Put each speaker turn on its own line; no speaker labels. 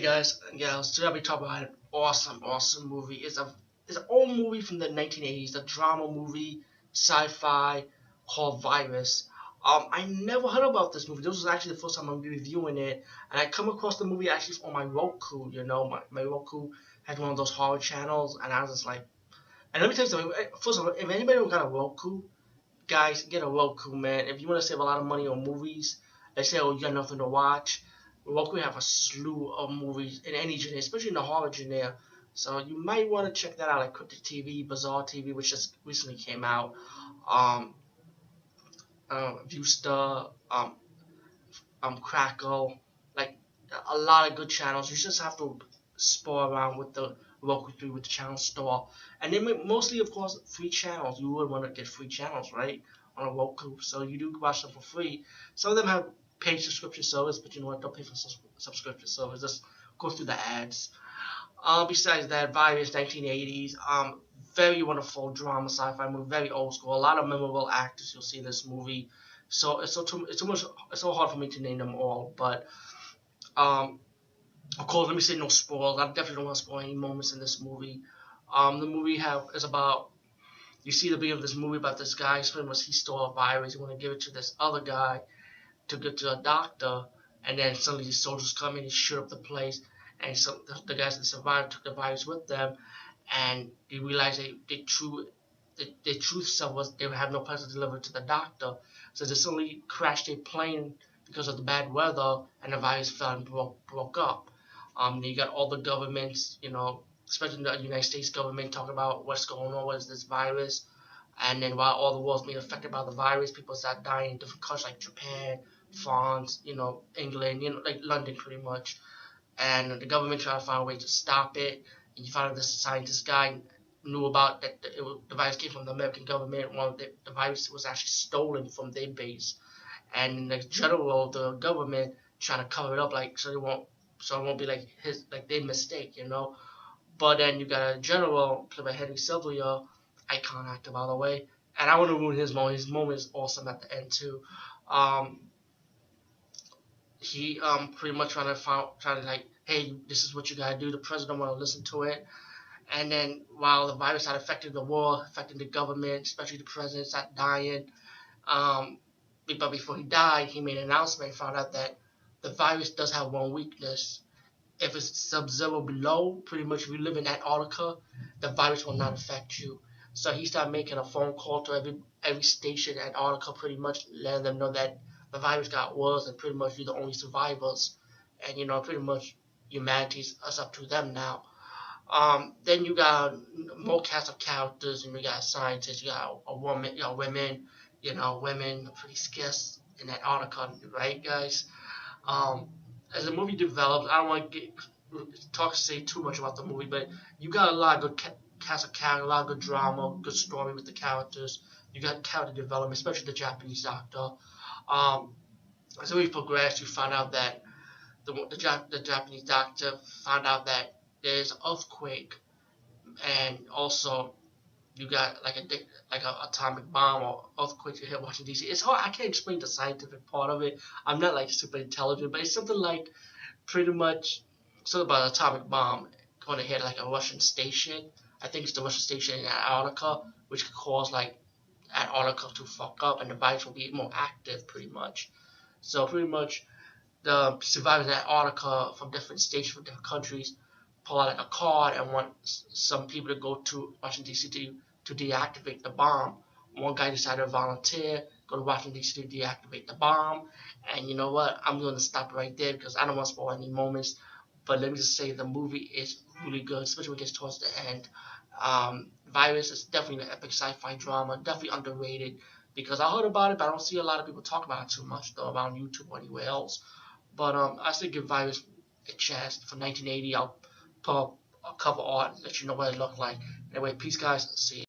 Hey guys, yeah, today I'll be talking about an awesome movie. It's an old movie from the 1980s, a drama movie, sci-fi called Virus. I never heard about this movie. This was actually the first time I'm reviewing it, and I come across the movie actually on my Roku. My Roku has one of those horror channels, and I was just like, and let me tell you something. First of all, if anybody who got a Roku, guys, get a Roku, man. If you want to save a lot of money on movies, let's say, oh, you got nothing to watch. Roku have a slew of movies in any genre, especially in the horror genre. So you might want to check that out, like Cryptic TV, Bizarre TV, which just recently came out. Um, Viewstar, Crackle, like a lot of good channels. You just have to explore around with the Roku 3 with the channel store, and then mostly, of course, free channels. You would want to get free channels, right, on a Roku, so you do watch them for free. Some of them have paid subscription service, but you know what? Don't pay for subscription service. Just go through the ads. Besides that, Virus 1980s. Very wonderful drama sci-fi movie, very old school. A lot of memorable actors you'll see in this movie. So it's so hard for me to name them all. But um, of course, let me say no spoilers. I definitely don't want to spoil any moments in this movie. The movie is about, you see the beginning of this movie about this guy. He stole a virus. He want to give it to this other guy to get to a doctor, and then suddenly the soldiers come in and shoot up the place, and so the guys that survived took the virus with them, and they realized the truth self was they would have no place to deliver it to the doctor, so they suddenly crashed their plane because of the bad weather, and the virus fell and broke up. You got all the governments, especially the United States government, talking about what's going on, what is this virus. And then while all the world's being affected by the virus, people start dying in different countries like Japan, France, England, like London pretty much. And the government trying to find a way to stop it. And you find out this scientist guy knew about that the virus came from the American government. The virus was actually stolen from their base. And the general of the government trying to cover it up, like so it won't be like their mistake. But then you got a general played by Henry Sylvia, icon actor by the way, and I want to ruin his moment. His moment is awesome at the end too. He pretty much trying to like, hey, this is what you gotta do. The president want to listen to it, and then while the virus had affected the world, affecting the government, especially the president, started dying. But before he died, he made an announcement. Found out that the virus does have one weakness. If it's sub-zero below, pretty much if you live in Antarctica, the virus will not affect you. So he started making a phone call to every station in Antarctica, pretty much letting them know that the virus got worse and pretty much you're the only survivors. And pretty much humanity's up to them now. Then you got more cast of characters, and you got scientists, you got a woman, women, women are pretty scarce in Antarctica, right, guys? As the movie develops, I don't want to say too much about the movie, but you got a lot of good cast of characters, a lot of good drama, good story with the characters. You got character development, especially the Japanese doctor. As we progress, you find out that the Japanese doctor found out that there's an earthquake, and also you got like a atomic bomb or earthquake to hit Washington D.C. It's hard. I can't explain the scientific part of it. I'm not like super intelligent, but it's something like pretty much something about an atomic bomb going to hit like a Russian station. I think it's the Russian station in Antarctica, which could cause like Antarctica to fuck up, and the virus will be more active pretty much. So pretty much the survivors in Antarctica from different stations, from different countries, pull out like a card and want some people to go to Washington D.C. to deactivate the bomb. One guy decided to volunteer, go to Washington D.C. to deactivate the bomb. And you know what? I'm going to stop right there because I don't want to spoil any moments. But let me just say the movie is really good, especially when it gets towards the end. Virus is definitely an epic sci-fi drama, definitely underrated because I heard about it, but I don't see a lot of people talk about it too much though, around YouTube or anywhere else. But I still give Virus a chance. From 1980, I'll put up a cover art and let you know what it looked like. Anyway, peace guys, see you.